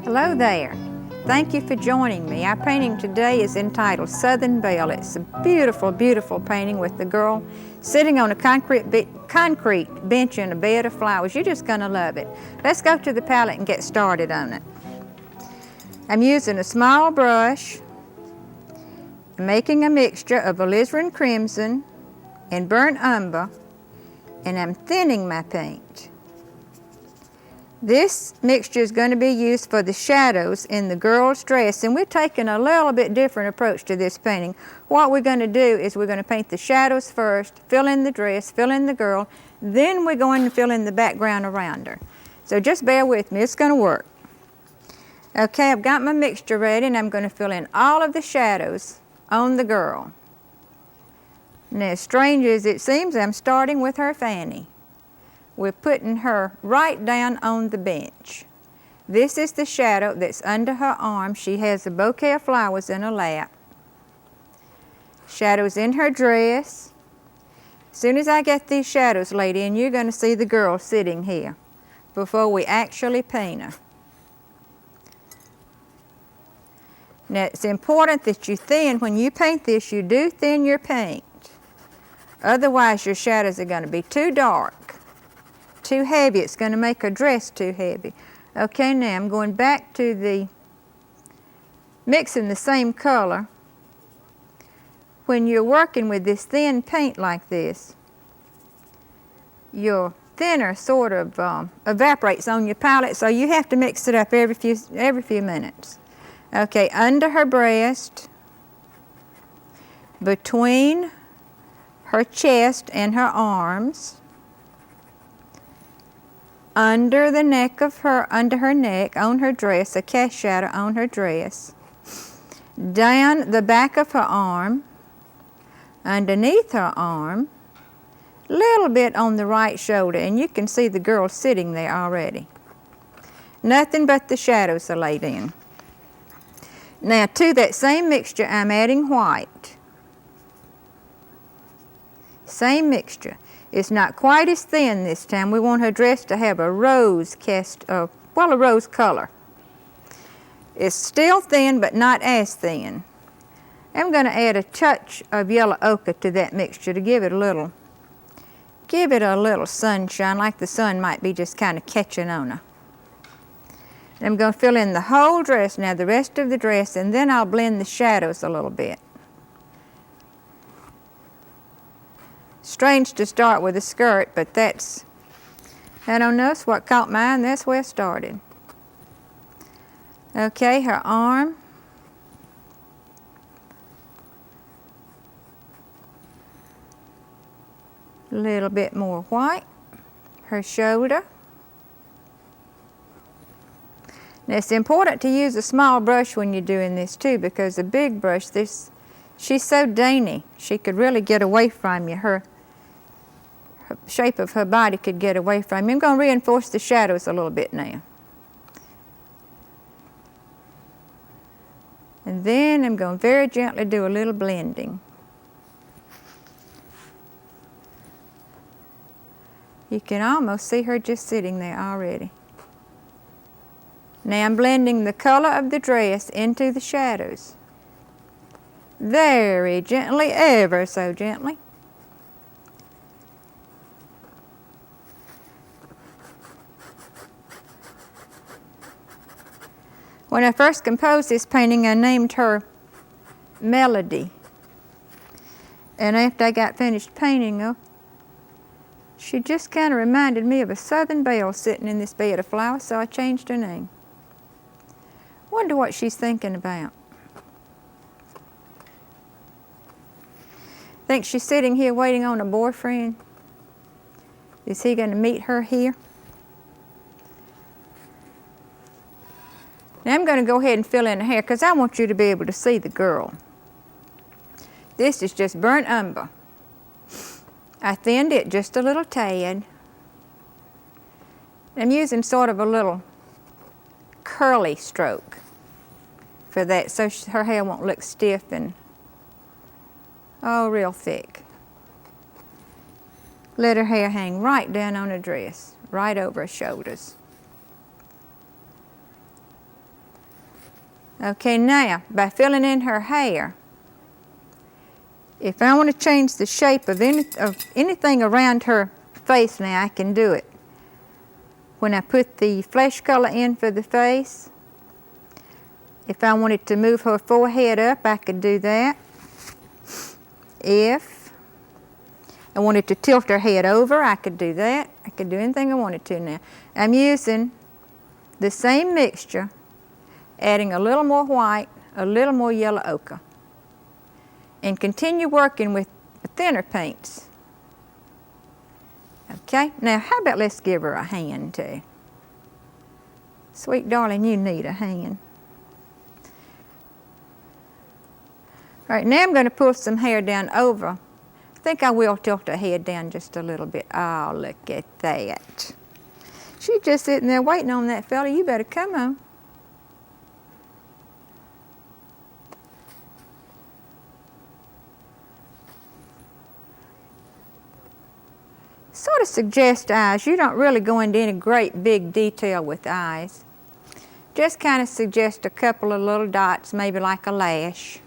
Hello there. Thank you for joining me. Our painting today is entitled Southern Belle. It's a beautiful, beautiful painting with the girl sitting on a concrete bench in a bed of flowers. You're just gonna love it. Let's go to the palette and get started on it. I'm using a small brush. I'm making a mixture of alizarin crimson and burnt umber, and I'm thinning my paint. This mixture is going to be used for the shadows in the girl's dress, and we're taking a little bit different approach to this painting. What we're going to do is we're going to paint the shadows first, fill in the dress, fill in the girl, then we're going to fill in the background around her. So just bear with me, it's going to work. Okay, I've got my mixture ready, and I'm going to fill in all of the shadows on the girl. Now, as strange as it seems, I'm starting with her fanny. We're putting her right down on the bench. This is the shadow that's under her arm. She has a bouquet of flowers in her lap. Shadows in her dress. As soon as I get these shadows laid in, you're going to see the girl sitting here before we actually paint her. Now, it's important that you thin, when you paint this, you do thin your paint. Otherwise, your shadows are going to be too dark, too heavy. It's going to make her dress too heavy. Okay, now I'm going back to the mixing the same color. When you're working with this thin paint like this, your thinner sort of evaporates on your palette, so you have to mix it up every few minutes. Okay, under her breast, between her chest and her arms, under the neck of her, under her neck, on her dress, a cast shadow on her dress, down the back of her arm, underneath her arm, little bit on the right shoulder, and you can see the girl sitting there already. Nothing but the shadows are laid in. Now, to that same mixture, I'm adding white. Same mixture. It's not quite as thin this time. We want her dress to have a rose a rose color. It's still thin, but not as thin. I'm going to add a touch of yellow ochre to that mixture to give it a little sunshine, like the sun might be just kind of catching on her. And I'm going to fill in the whole dress, now the rest of the dress, and then I'll blend the shadows a little bit. Strange to start with a skirt, but I don't know, it's what caught my eye, and that's where it started. Okay, her arm. A little bit more white. Her shoulder. Now, it's important to use a small brush when you're doing this too, because a big brush, she's so dainty, she could really get away from you. Her shape of her body could get away from you. I'm going to reinforce the shadows a little bit now. And then I'm going to very gently do a little blending. You can almost see her just sitting there already. Now I'm blending the color of the dress into the shadows. Very gently, ever so gently. When I first composed this painting, I named her Melody. And after I got finished painting her, she just kind of reminded me of a Southern Belle sitting in this bed of flowers, so I changed her name. Wonder what she's thinking about. Think she's sitting here waiting on a boyfriend? Is he going to meet her here? Now I'm going to go ahead and fill in the hair because I want you to be able to see the girl. This is just burnt umber. I thinned it just a little tad. I'm using sort of a little curly stroke for that so her hair won't look stiff and, oh, real thick. Let her hair hang right down on her dress, right over her shoulders. Okay, now, by filling in her hair, if I want to change the shape of anything around her face now, I can do it. When I put the flesh color in for the face, if I wanted to move her forehead up, I could do that. If I wanted to tilt her head over, I could do that. I could do anything I wanted to now. I'm using the same mixture, adding a little more white, a little more yellow ochre, and continue working with thinner paints. Okay, now how about let's give her a hand too. Sweet darling, you need a hand. All right, now I'm going to pull some hair down over. I think I will tilt her head down just a little bit. Oh, look at that. She's just sitting there waiting on that fella. You better come on. Sort of suggest eyes. You don't really go into any great big detail with eyes. Just kind of suggest a couple of little dots, maybe like a lash.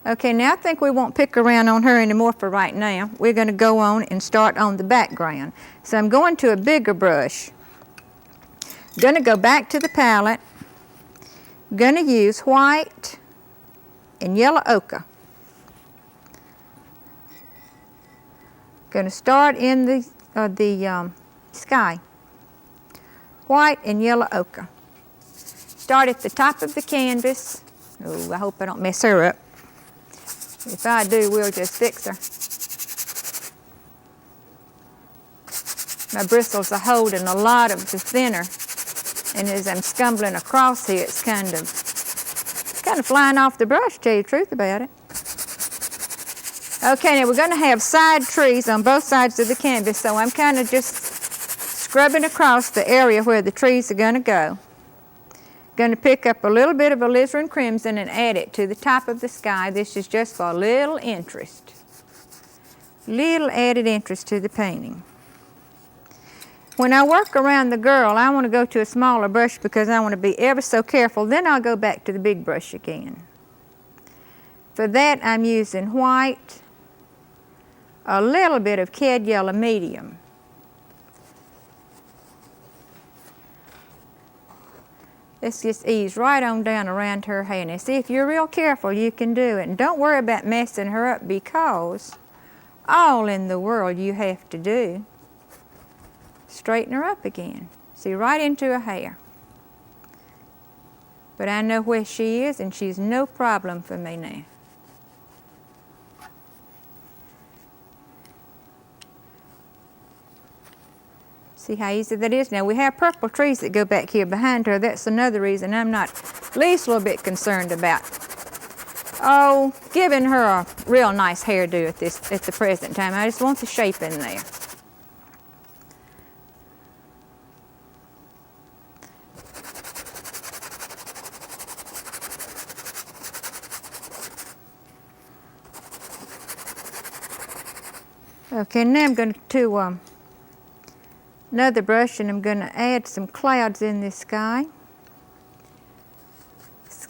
Okay, now I think we won't pick around on her anymore for right now. We're going to go on and start on the background. So I'm going to a bigger brush. I'm going to go back to the palette. I'm going to use white and yellow ochre. Going to start in the sky. White and yellow ochre. Start at the top of the canvas. Oh, I hope I don't mess her up. If I do, we'll just fix her. My bristles are holding a lot of the thinner, and as I'm scumbling across here, it's kind of flying off the brush, to tell you the truth about it. Okay, now we're going to have side trees on both sides of the canvas, so I'm kind of just scrubbing across the area where the trees are going to go. Going to pick up a little bit of alizarin crimson and add it to the top of the sky. This is just for a little interest. Little added interest to the painting. When I work around the girl, I want to go to a smaller brush because I want to be ever so careful. Then I'll go back to the big brush again. For that, I'm using white, a little bit of cad yellow medium. Let's just ease right on down around her hair. Now see, if you're real careful, you can do it. And don't worry about messing her up because all in the world you have to do, straighten her up again. See, right into her hair. But I know where she is and she's no problem for me now. See how easy that is? Now we have purple trees that go back here behind her. That's another reason I'm not least little bit concerned about, oh, giving her a real nice hairdo at the present time. I just want the shape in there. Okay, now I'm going to another brush, and I'm going to add some clouds in this sky.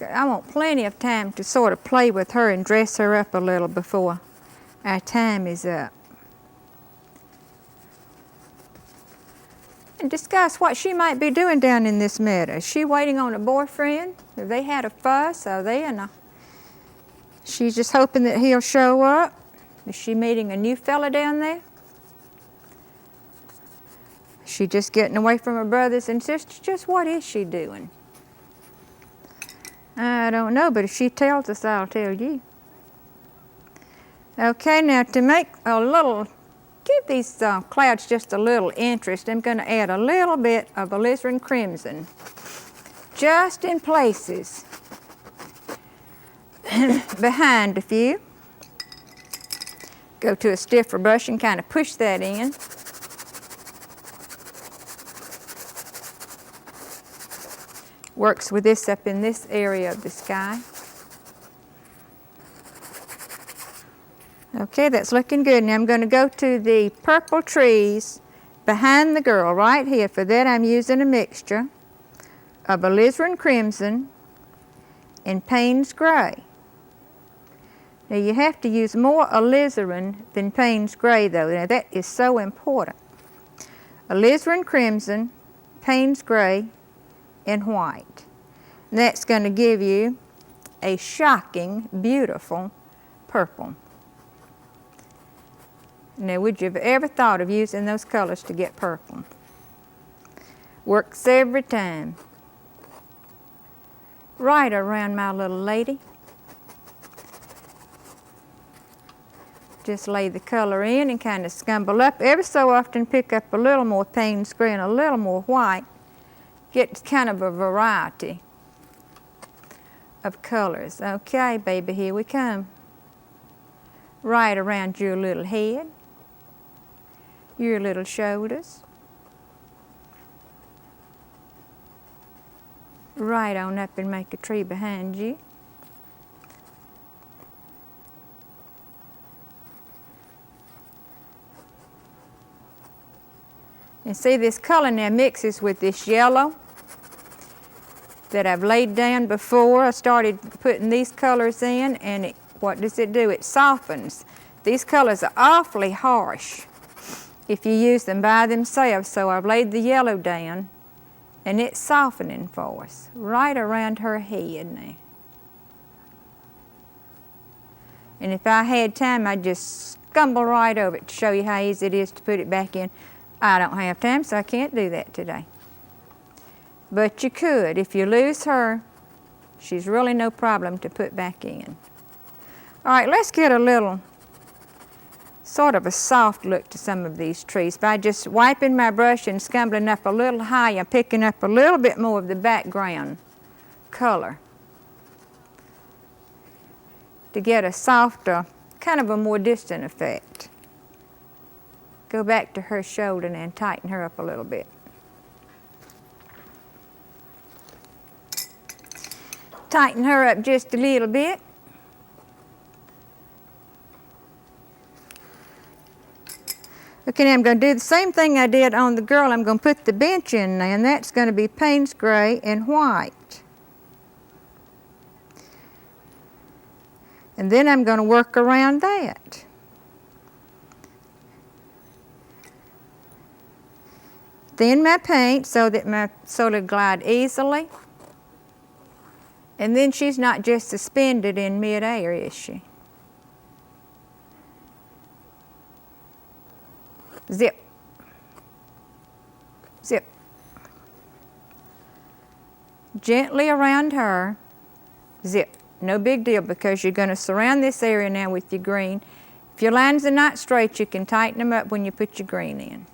I want plenty of time to sort of play with her and dress her up a little before our time is up. And discuss what she might be doing down in this meadow. Is she waiting on a boyfriend? Have they had a fuss? Are they in a... She's just hoping that he'll show up? Is she meeting a new fella down there? She just getting away from her brothers and sisters? Just what is she doing? I don't know, but if she tells us, I'll tell you. Okay, now to make a little give these clouds just a little interest, I'm going to add a little bit of alizarin crimson, just in places behind a few. Go to a stiffer brush and kind of push that in. Works with this up in this area of the sky. Okay, that's looking good. Now I'm going to go to the purple trees behind the girl right here. For that I'm using a mixture of alizarin crimson and Payne's gray. Now you have to use more alizarin than Payne's gray though. Now that is so important. Alizarin crimson, Payne's gray, and white. And that's going to give you a shocking, beautiful purple. Now, would you have ever thought of using those colors to get purple? Works every time. Right around my little lady. Just lay the color in and kind of scumble up. Every so often pick up a little more Payne's gray and a little more white. Get kind of a variety of colors. Okay, baby, here we come. Right around your little head, your little shoulders, right on up and make a tree behind you. And see, this color now mixes with this yellow that I've laid down before. I started putting these colors in, and what does it do? It softens. These colors are awfully harsh if you use them by themselves, so I've laid the yellow down, and it's softening for us right around her head now. And if I had time, I'd just scumble right over it to show you how easy it is to put it back in. I don't have time, so I can't do that today. But you could. If you lose her, she's really no problem to put back in. All right, let's get a little sort of a soft look to some of these trees by just wiping my brush and scumbling up a little higher, picking up a little bit more of the background color to get a softer, kind of a more distant effect. Go back to her shoulder and tighten her up a little bit. Tighten her up just a little bit. Okay, now I'm going to do the same thing I did on the girl. I'm going to put the bench in there, and that's going to be Payne's gray and white. And then I'm going to work around that. Thin my paint so that my soda glide easily. And then she's not just suspended in midair, is she? Zip. Zip. Gently around her. Zip. No big deal because you're going to surround this area now with your green. If your lines are not straight, you can tighten them up when you put your green in.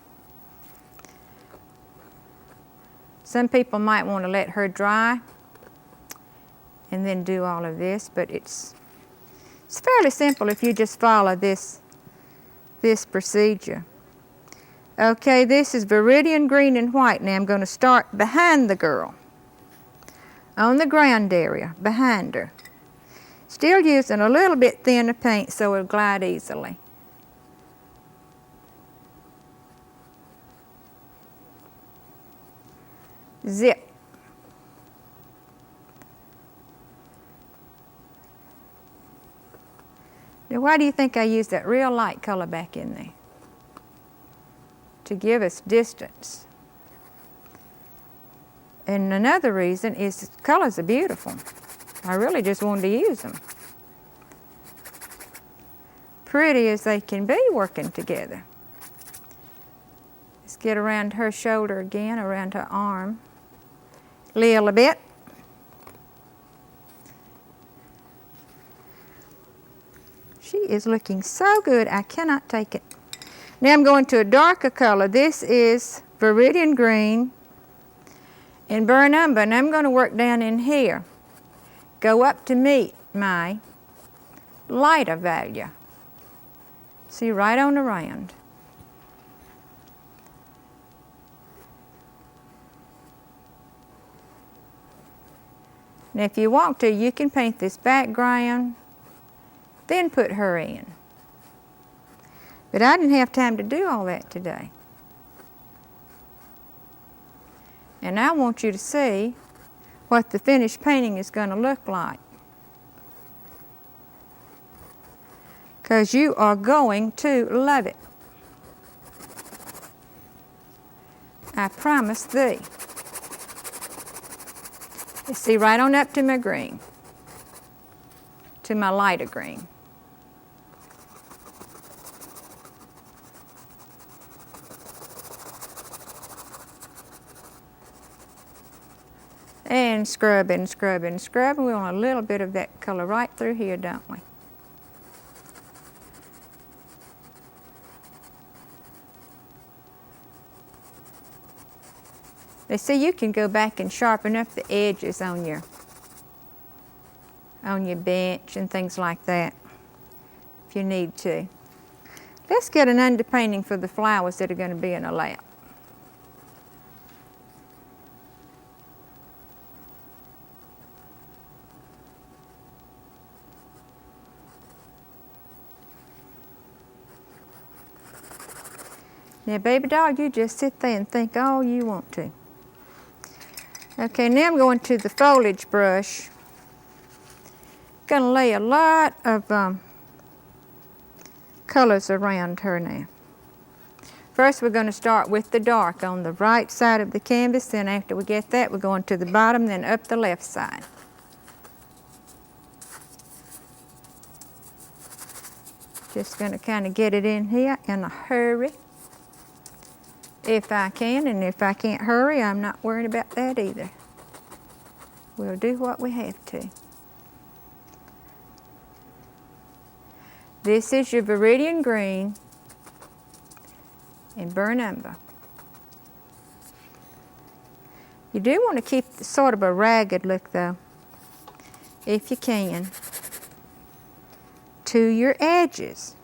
Some people might want to let her dry and then do all of this, but it's fairly simple if you just follow this procedure. Okay, this is Viridian green and white. Now I'm going to start behind the girl, on the ground area, behind her. Still using a little bit thinner paint so it'll glide easily. Zip. Now why do you think I used that real light color back in there? To give us distance. And another reason is the colors are beautiful. I really just wanted to use them. Pretty as they can be working together. Let's get around her shoulder again, around her arm. Little bit. She is looking so good, I cannot take it. Now I'm going to a darker color. This is Viridian Green in Burnt Umber, and I'm going to work down in here. Go up to meet my lighter value. See, right on around. Now if you want to, you can paint this background, then put her in. But I didn't have time to do all that today. And I want you to see what the finished painting is going to look like. Because you are going to love it. I promise thee. You see, right on up to my green, to my lighter green. And scrub and scrub and scrub. We want a little bit of that color right through here, don't we? They say you can go back and sharpen up the edges on your bench and things like that if you need to. Let's get an underpainting for the flowers that are going to be in a lap. Now, baby doll, you just sit there and think all you want to. Okay, now I'm going to the foliage brush. Going to lay a lot of colors around her now. First, we're going to start with the dark on the right side of the canvas. Then after we get that, we're going to the bottom, then up the left side. Just going to kind of get it in here in a hurry. If I can, and if I can't hurry, I'm not worried about that either. We'll do what we have to. This is your Viridian Green in Burnt Umber. You do want to keep sort of a ragged look though, if you can, to your edges.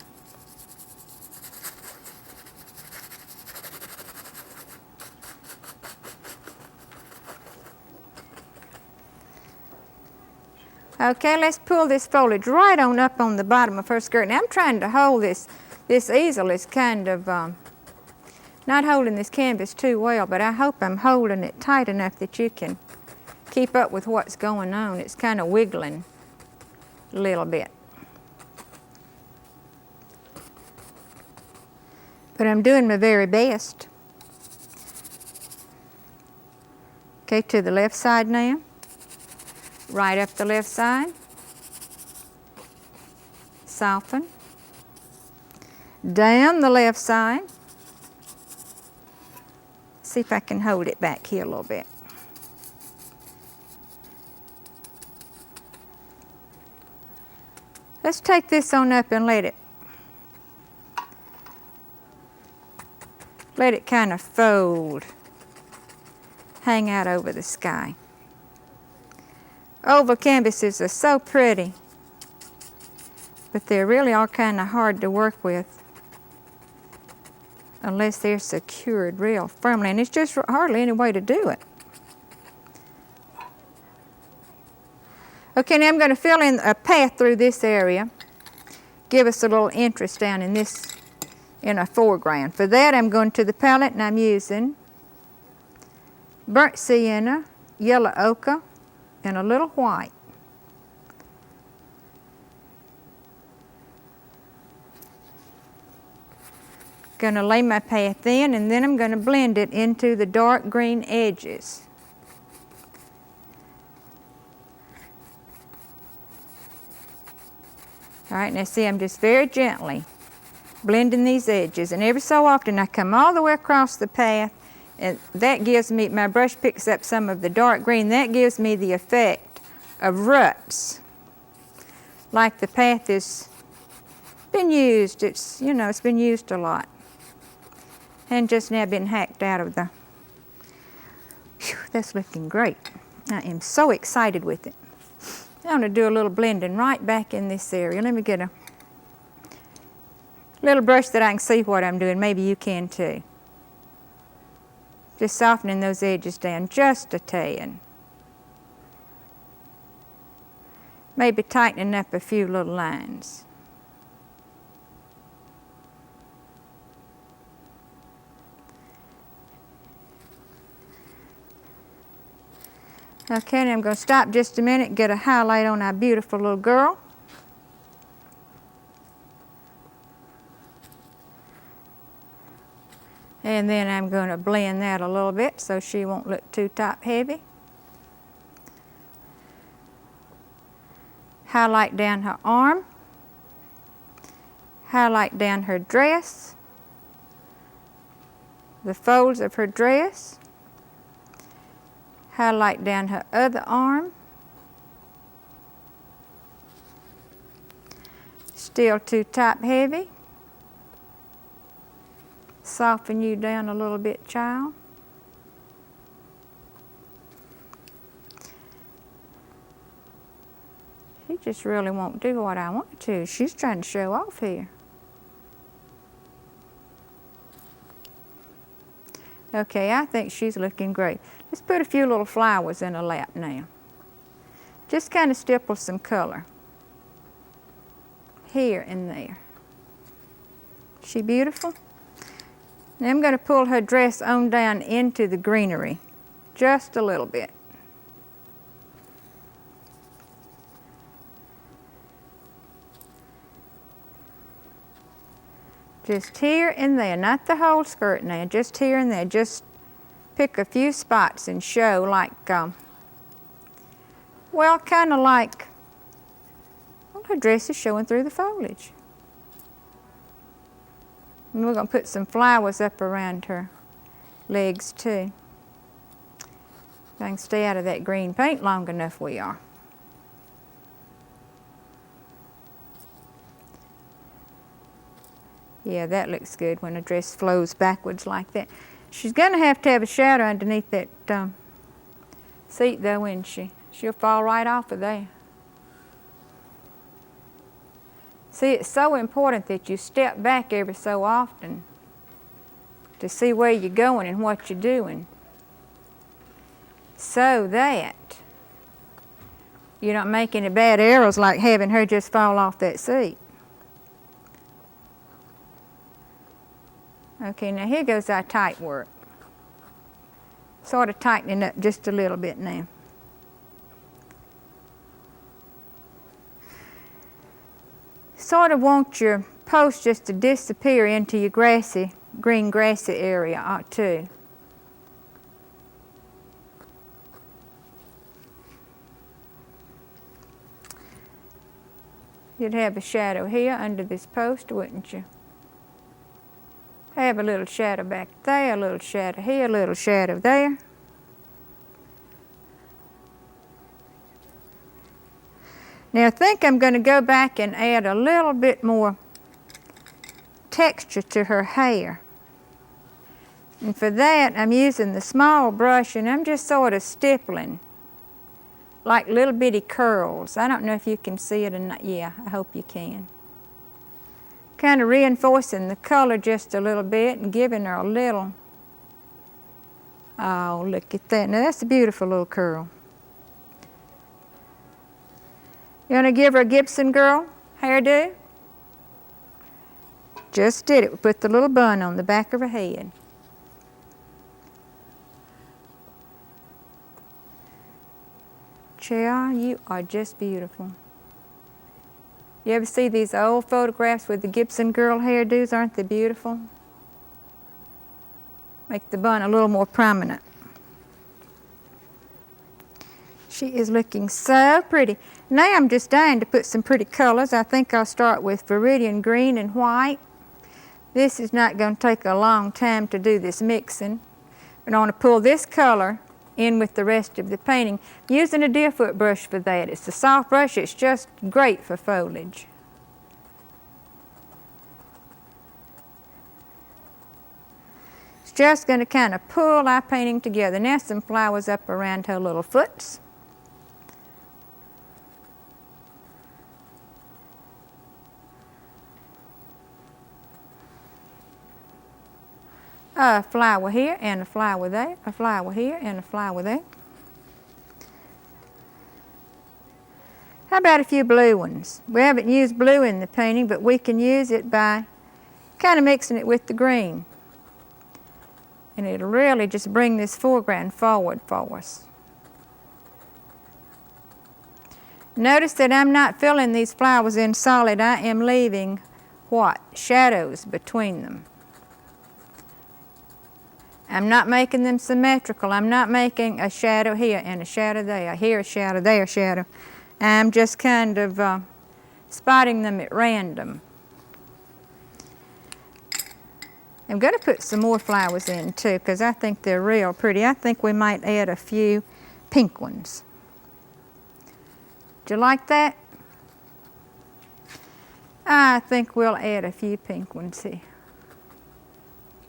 Okay, let's pull this foliage right on up on the bottom of her skirt. Now I'm trying to hold this easel is kind of not holding this canvas too well, but I hope I'm holding it tight enough that you can keep up with what's going on. It's kind of wiggling a little bit. But I'm doing my very best. Okay, to the left side now. Right up the left side, soften, down the left side. See if I can hold it back here a little bit. Let's take this on up and let it kind of fold, hang out over the sky. Oval canvases are so pretty, but they're really all kind of hard to work with unless they're secured real firmly, and it's just hardly any way to do it. Okay, now I'm going to fill in a path through this area, give us a little interest down in this, in a foreground. For that, I'm going to the palette and I'm using burnt sienna, yellow ochre, and a little white. Going to lay my path in, and then I'm going to blend it into the dark green edges. All right, now see, I'm just very gently blending these edges, and every so often I come all the way across the path, and that gives me, my brush picks up some of the dark green, that gives me the effect of ruts. Like the path has been used, it's, you know, it's been used a lot. and just now been hacked out of the, whew, that's looking great. I am so excited with it. I'm going to do a little blending right back in this area. Let me get a little brush that I can see what I'm doing. Maybe you can too. Just softening those edges down just a tad. Maybe tightening up a few little lines. Okay, now I'm going to stop just a minute and get a highlight on our beautiful little girl. And then I'm going to blend that a little bit so she won't look too top heavy. Highlight down her arm. Highlight down her dress. The folds of her dress. Highlight down her other arm. Still too top heavy. Soften you down a little bit, child. She just really won't do what I want to. She's trying to show off here. Okay, I think she's looking great. Let's put a few little flowers in her lap now. Just kind of stipple some color. Here and there. Is she beautiful? Now I'm going to pull her dress on down into the greenery, just a little bit. Just here and there, not the whole skirt now, just here and there. Just pick a few spots and show like, well, kind of like, well, her dress is showing through the foliage. And we're going to put some flowers up around her legs too. If I can stay out of that green paint long enough, we are. Yeah, that looks good when a dress flows backwards like that. She's going to have a shadow underneath that seat though, isn't she? She'll fall right off of there. See, it's so important that you step back every so often to see where you're going and what you're doing, so that you don't make any bad errors like having her just fall off that seat. Okay, now here goes our tight work. Sort of tightening up just a little bit now. Sort of want your post just to disappear into your grassy, green grassy area too. You'd have a shadow here under this post, wouldn't you? Have a little shadow back there, a little shadow here, a little shadow there. Now I think I'm going to go back and add a little bit more texture to her hair. And for that, I'm using the small brush and I'm just sort of stippling like little bitty curls. I don't know if you can see it or not. Yeah, I hope you can. Kind of reinforcing the color just a little bit and giving her a little, oh, look at that. Now that's a beautiful little curl. You want to give her a Gibson girl hairdo? Just did it. We put the little bun on the back of her head. Child, you are just beautiful. You ever see these old photographs with the Gibson girl hairdos? Aren't they beautiful? Make the bun a little more prominent. She is looking so pretty. Now I'm just dying to put some pretty colors. I think I'll start with Viridian green and white. This is not going to take a long time to do this mixing. But I want to pull this color in with the rest of the painting. I'm using a Deerfoot brush for that. It's a soft brush. It's just great for foliage. It's just going to kind of pull our painting together. Now some flowers up around her little foots. A flower here and a flower there, a flower here and a flower there. How about a few blue ones? We haven't used blue in the painting, but we can use it by kind of mixing it with the green. And it'll really just bring this foreground forward for us. Notice that I'm not filling these flowers in solid. I am leaving what? Shadows between them. I'm not making them symmetrical. I'm not making a shadow here and a shadow there, here a shadow, there a shadow. I'm just kind of spotting them at random. I'm going to put some more flowers in too because I think they're real pretty. I think we might add a few pink ones. Do you like that? I think we'll add a few pink ones here.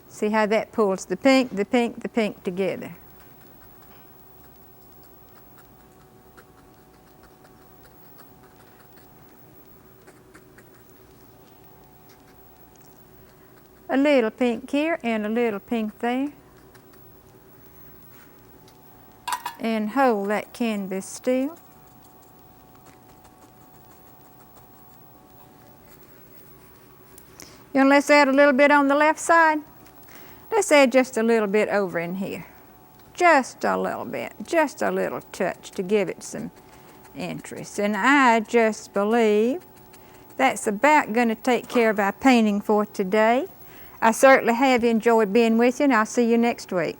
See how that pulls the pink, the pink, the pink together. A little pink here and a little pink there. And hold that canvas still. You know, let's add a little bit on the left side. Let's add just a little bit over in here. Just a little bit, just a little touch to give it some interest. And I just believe that's about going to take care of our painting for today. I certainly have enjoyed being with you, and I'll see you next week.